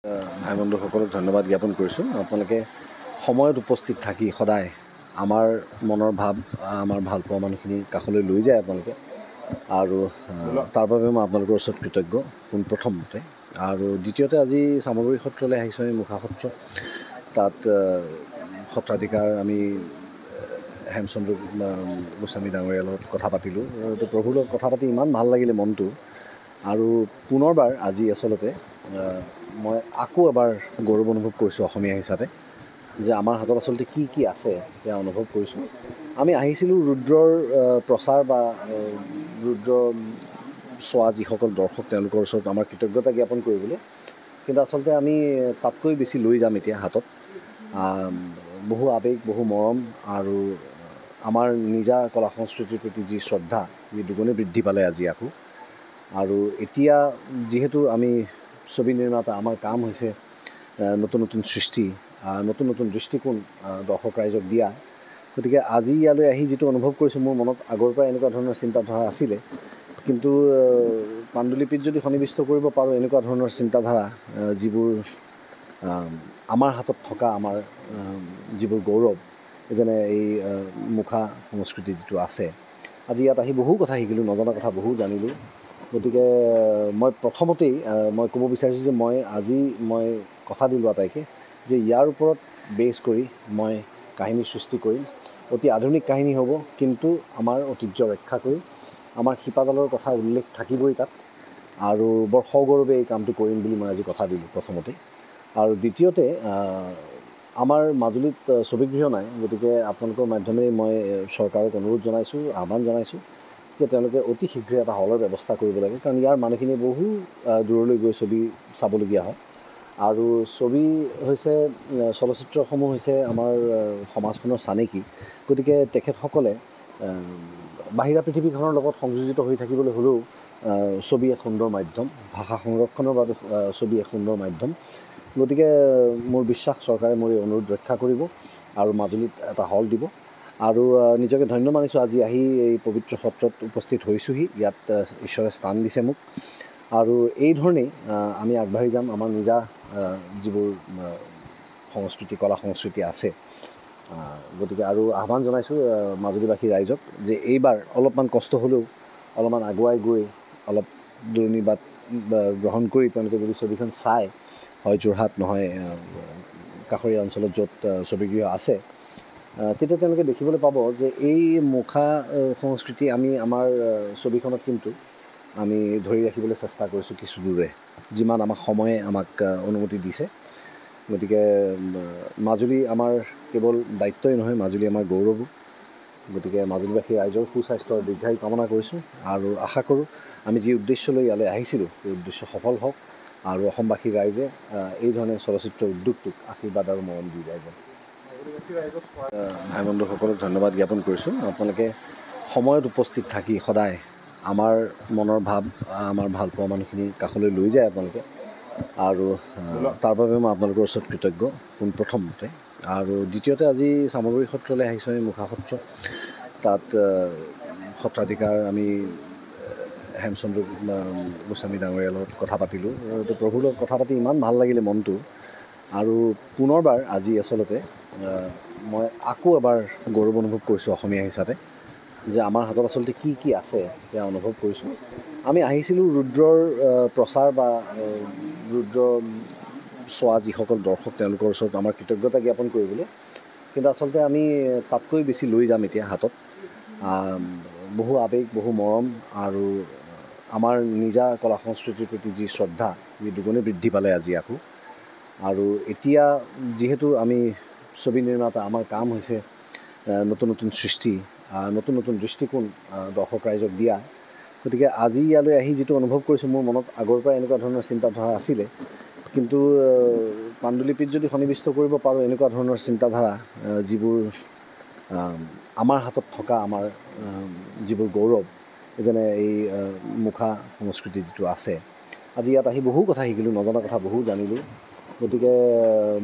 ভাই বন্ধুসকলক ধন্যবাদ জ্ঞাপন কৰিছোঁ। আপোনালোকে সময়ত উপস্থিত থাকি সদায় আমাৰ মনৰ ভাৱ আমাৰ ভালপোৱা মানুহখিনিৰ কাষলৈ লৈ যায় আপোনালোকে, আৰু তাৰ বাবে মই আপোনালোকৰ ওচৰত কৃতজ্ঞ পোনপ্ৰথমতে। আৰু দ্বিতীয়তে আজি চামগুৰি সত্ৰলৈ আহিছোঁ আমি, মুখা সত্ৰ। তাত সত্ৰাধিকাৰ আমি হেমচন্দ্ৰ গোস্বামী ডাঙৰীয়াৰ লগত কথা পাতিলোঁ। প্ৰভুৰ লগত কথা পাতি ইমান ভাল লাগিলে মনটো। আৰু পুনৰবাৰ আজি আচলতে মই আকৌ এবাৰ গৌৰৱ অনুভৱ কৰিছোঁ অসমীয়া হিচাপে, যে আমাৰ হাতত আচলতে কি কি আছে সেয়া অনুভৱ কৰিছোঁ। আমি আহিছিলোঁ ৰুদ্ৰৰ প্ৰচাৰ বা ৰুদ্ৰ চোৱা যিসকল দৰ্শক তেওঁলোকৰ ওচৰত আমাৰ কৃতজ্ঞতা জ্ঞাপন কৰিবলৈ, কিন্তু আচলতে আমি তাতকৈ বেছি লৈ যাম এতিয়া হাতত। বহু আৱেগ, বহু মৰম, আৰু আমাৰ নিজা কলা সংস্কৃতিৰ প্ৰতি যি শ্ৰদ্ধা, যি দুগুণে বৃদ্ধি পালে আজি আকৌ। আৰু এতিয়া যিহেতু আমি ছবি নিৰ্মাতা, আমাৰ কাম হৈছে নতুন নতুন সৃষ্টি, নতুন নতুন দৃষ্টিকোণ দৰ্শক ৰাইজক দিয়া। গতিকে আজি ইয়ালৈ আহি যিটো অনুভৱ কৰিছোঁ, মোৰ মনত আগৰ পৰা এনেকুৱা ধৰণৰ চিন্তাধাৰা আছিলে, কিন্তু পাণ্ডুলিপিত যদি সন্নিৱিষ্ট কৰিব পাৰোঁ এনেকুৱা ধৰণৰ চিন্তাধাৰা, যিবোৰ আমাৰ হাতত থকা আমাৰ যিবোৰ গৌৰৱ, যেনে এই মুখা সংস্কৃতি যিটো আছে, আজি ইয়াত আহি বহু কথা শিকিলোঁ, নজনা কথা বহু জানিলোঁ। গতিকে মই প্ৰথমতেই মই ক'ব বিচাৰিছোঁ যে মই কথা দিলোঁ আটাইকে, যে ইয়াৰ ওপৰত বেছ কৰি মই কাহিনী সৃষ্টি কৰিম। অতি আধুনিক কাহিনী হ'ব, কিন্তু আমাৰ ঐতিহ্য ৰক্ষা কৰি আমাৰ শিপাডালৰ কথা উল্লেখ থাকিবই তাত। আৰু বৰ সগৌৰৱে এই কামটো কৰিম বুলি মই আজি কথা দিলোঁ প্ৰথমতে। আৰু দ্বিতীয়তে, আমাৰ মাজুলীত ছবিগৃহ নাই। গতিকে আপোনালোকৰ মাধ্যমেৰে মই চৰকাৰক অনুৰোধ জনাইছোঁ, আহ্বান জনাইছোঁ যে তেওঁলোকে অতি শীঘ্ৰে এটা হলৰ ব্যৱস্থা কৰিব লাগে, কাৰণ ইয়াৰ মানুহখিনিয়ে বহু দূৰলৈ গৈ ছবি চাবলগীয়া হয়। আৰু ছবি হৈছে, চলচ্চিত্ৰসমূহ হৈছে আমাৰ সমাজখনৰ চানেকি। গতিকে তেখেতসকলে বাহিৰা পৃথিৱীখনৰ লগত সংযোজিত হৈ থাকিবলৈ হ'লেও ছবি এক সুন্দৰ মাধ্যম, ভাষা সংৰক্ষণৰ বাবে ছবি এক সুন্দৰ মাধ্যম। গতিকে মোৰ বিশ্বাস চৰকাৰে মোৰ এই অনুৰোধ ৰক্ষা কৰিব আৰু মাজুলীত এটা হল দিব। আৰু নিজকে ধন্য মানিছোঁ আজি আহি এই পবিত্ৰ সত্ৰত উপস্থিত হৈছোঁহি। ইয়াত ঈশ্বৰে স্থান দিছে মোক, আৰু এই ধৰণেই আমি আগবাঢ়ি যাম। আমাৰ নিজা যিবোৰ সংস্কৃতি, কলা সংস্কৃতি আছে। গতিকে আৰু আহ্বান জনাইছোঁ মাজুলীবাসী ৰাইজক, যে এইবাৰ অলপমান কষ্ট হ'লেও অলপমান আগুৱাই গৈ অলপ দূৰণি বাট গ্ৰহণ কৰি তেওঁলোকে যদি ছবিখন চায়, হয় যোৰহাট নহয় কাষৰীয়া অঞ্চলত য'ত ছবিগৃহ আছে, তেতিয়া তেওঁলোকে দেখিবলৈ পাব যে এই মুখা সংস্কৃতি আমি আমাৰ ছবিখনত কিন্তু আমি ধৰি ৰাখিবলৈ চেষ্টা কৰিছোঁ কিছু দূৰে, যিমান আমাক সময়ে আমাক অনুমতি দিছে। গতিকে মাজুলী আমাৰ কেৱল দায়িত্বই নহয়, মাজুলী আমাৰ গৌৰৱো। গতিকে মাজুলীবাসী ৰাইজৰ সুস্বাস্থ্যৰ দীৰ্ঘায়ু কামনা কৰিছোঁ, আৰু আশা কৰোঁ আমি যি উদ্দেশ্য লৈ ইয়ালৈ আহিছিলোঁ সেই উদ্দেশ্য সফল হওক, আৰু অসমবাসী ৰাইজে এই ধৰণে চলচ্চিত্ৰ উদ্যোগটোক আশীৰ্বাদ আৰু মৰম দি যায়। ভাই বন্ধুসকলক ধন্যবাদ জ্ঞাপন কৰিছোঁ। আপোনালোকে সময়ত উপস্থিত থাকি সদায় আমাৰ মনৰ ভাৱ আমাৰ ভালপোৱা মানুহখিনিৰ কাষলৈ লৈ যায় আপোনালোকে, আৰু তাৰ বাবে মই আপোনালোকৰ ওচৰত কৃতজ্ঞ পোনপ্ৰথমতে। আৰু দ্বিতীয়তে আজি চামগুৰি সত্ৰলৈ আহিছোঁ আমি, মুখা সত্ৰ। তাত সত্ৰাধিকাৰ আমি হেমচন্দ্ৰ গোস্বামী ডাঙৰীয়াৰ লগত কথা পাতিলোঁ। প্ৰভুৰ লগত কথা পাতি ইমান ভাল লাগিলে মনটো। আৰু পুনৰবাৰ আজি আচলতে মই আকৌ এবাৰ গৌৰৱ অনুভৱ কৰিছোঁ অসমীয়া হিচাপে, যে আমাৰ হাতত আচলতে কি কি আছে সেয়া অনুভৱ কৰিছোঁ। আমি আহিছিলোঁ ৰুদ্ৰৰ প্ৰচাৰ বা ৰুদ্ৰ চোৱা যিসকল দৰ্শক তেওঁলোকৰ ওচৰত আমাৰ কৃতজ্ঞতা জ্ঞাপন কৰিবলৈ, কিন্তু আচলতে আমি তাতকৈ বেছি লৈ যাম এতিয়া হাতত। বহু আৱেগ, বহু মৰম, আৰু আমাৰ নিজা কলা সংস্কৃতিৰ প্ৰতি যি শ্ৰদ্ধা, যি দুগুণে বৃদ্ধি পালে আজি আকৌ। আৰু এতিয়া যিহেতু আমি ছবি নিৰ্মাতা, আমাৰ কাম হৈছে নতুন নতুন সৃষ্টি, নতুন নতুন দৃষ্টিকোণ দৰ্শক ৰাইজক দিয়া। গতিকে আজি ইয়ালৈ আহি যিটো অনুভৱ কৰিছোঁ, মোৰ মনত আগৰ পৰা এনেকুৱা ধৰণৰ চিন্তাধাৰা আছিলে, কিন্তু পাণ্ডুলিপিত যদি সন্নিৱিষ্ট কৰিব পাৰোঁ এনেকুৱা ধৰণৰ চিন্তাধাৰা, যিবোৰ আমাৰ হাতত থকা আমাৰ যিবোৰ গৌৰৱ, যেনে এই মুখা সংস্কৃতি যিটো আছে, আজি ইয়াত আহি বহু কথা শিকিলোঁ, নজনা কথা বহু জানিলোঁ। গতিকে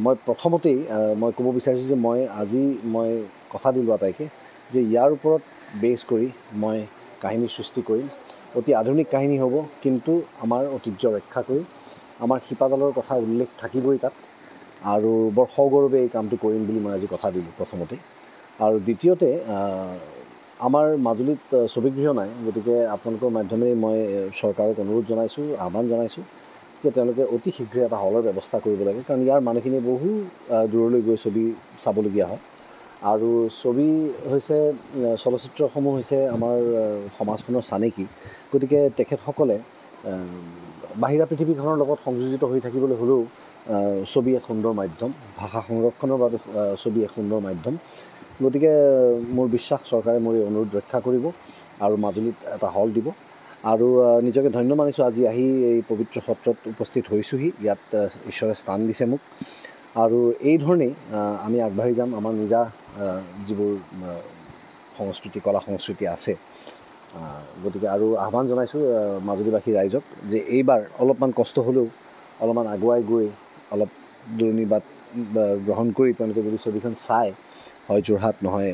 মই প্ৰথমতেই মই ক'ব বিচাৰিছোঁ যে মই কথা দিলোঁ আটাইকে, যে ইয়াৰ ওপৰত বেছ কৰি মই কাহিনী সৃষ্টি কৰিম। অতি আধুনিক কাহিনী হ'ব, কিন্তু আমাৰ ঐতিহ্য ৰক্ষা কৰি আমাৰ শিপাডালৰ কথা উল্লেখ থাকিবই তাত আৰু বৰ সগৌৰৱে এই কামটো কৰিম বুলি মই আজি কথা দিলোঁ প্ৰথমতে আৰু দ্বিতীয়তে আমাৰ মাজুলীত ছবিগৃহ নাই গতিকে আপোনালোকৰ মাধ্যমেৰে মই চৰকাৰক অনুৰোধ জনাইছোঁ আহ্বান জনাইছোঁ যে তেওঁলোকে অতি শীঘ্ৰে এটা হলৰ ব্যৱস্থা কৰিব লাগে কাৰণ ইয়াৰ মানুহখিনি বহু দূৰলৈ গৈ ছবি চাবলগীয়া হয় আৰু ছবি হৈছে চলচ্চিত্ৰসমূহ হৈছে আমাৰ সমাজখনৰ চানেকি গতিকে তেখেতসকলে বাহিৰা পৃথিৱীখনৰ লগত সংযোজিত হৈ থাকিবলৈ হ'লেও ছবি এক সুন্দৰ মাধ্যম ভাষা সংৰক্ষণৰ বাবে ছবি এক সুন্দৰ মাধ্যম গতিকে মোৰ বিশ্বাস চৰকাৰে মোৰ এই অনুৰোধ ৰক্ষা কৰিব আৰু মাজুলীত এটা হল দিব আৰু নিজকে ধন্য মানিছোঁ আজি আহি এই পবিত্ৰ সত্ৰত উপস্থিত হৈছোঁহি ইয়াত ঈশ্বৰে স্থান দিছে মোক আৰু এই ধৰণেই আমি আগবাঢ়ি যাম আমাৰ নিজা যিবোৰ সংস্কৃতি কলা সংস্কৃতি আছে গতিকে আৰু আহ্বান জনাইছোঁ মাজুলীবাসী ৰাইজক যে এইবাৰ অলপমান কষ্ট হ'লেও অলপমান আগুৱাই গৈ অলপ দূৰণি বাট গ্ৰহণ কৰি তেওঁলোকে যদি ছবিখন চায় হয় যোৰহাট নহয়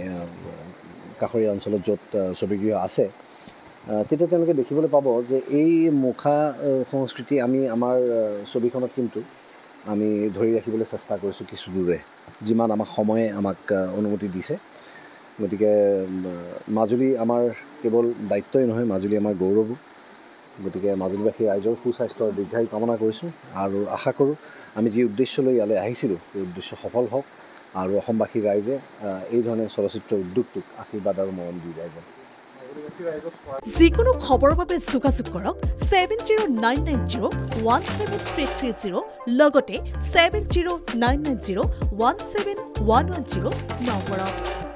কাষৰীয়া অঞ্চলত য'ত ছবিগৃহ আছে তেতিয়া তেওঁলোকে দেখিবলৈ পাব যে এই মুখা সংস্কৃতি আমি আমাৰ ছবিখনত কিন্তু আমি ধৰি ৰাখিবলৈ চেষ্টা কৰিছোঁ কিছু দূৰে যিমান আমাক সময়ে আমাক অনুমতি দিছে গতিকে মাজুলী আমাৰ কেৱল দায়িত্বই নহয় মাজুলী আমাৰ গৌৰৱো গতিকে মাজুলীবাসী ৰাইজৰ সুস্বাস্থ্যৰ দীৰ্ঘায়ু কামনা কৰিছোঁ আৰু আশা কৰোঁ আমি যি উদ্দেশ্য লৈ ইয়ালৈ আহিছিলোঁ সেই উদ্দেশ্য সফল হওক আৰু অসমবাসী ৰাইজে এই ধৰণে চলচ্চিত্ৰ উদ্যোগটোক আশীৰ্বাদ আৰু মৰম দি যায় যেন যিকোনো খবৰৰ বাবে যোগাযোগ কৰক 7099017330 লগতে 7099017110 নম্বৰত